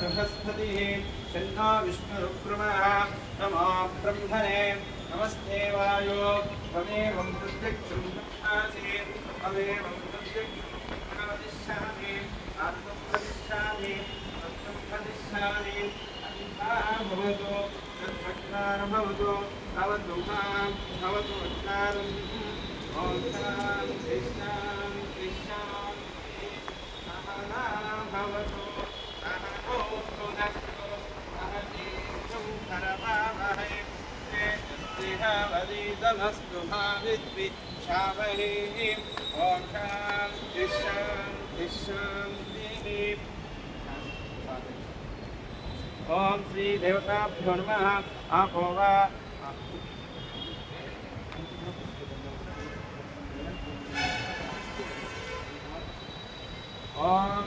बृहस्पतिः तन्नो विष्णुरुक्रमः नमो ब्रह्मणे नमस्ते वायो त्वमेवं प्रत्यक्षं ब्रह्मासि त्वमेवं प्रत्यक्षं वदिष्यामि आत्मप्रदिष्यामि आत्मप्रदिष्यामि भवतु तद्भक्तान् भवतु भवतु मां भवतु भक्तारम् ॐ शान्ति शान्ति शान्ति सहना भवतु सहनोऽस्तु नस्तु सह वीर्यं करवावहै तेजस्विनावधीतमस्तु मा विद्विषावहै ॐ शान्ति शान्ति शान्तिः ओम श्री देवताभ्यो नमः आपो वा ओम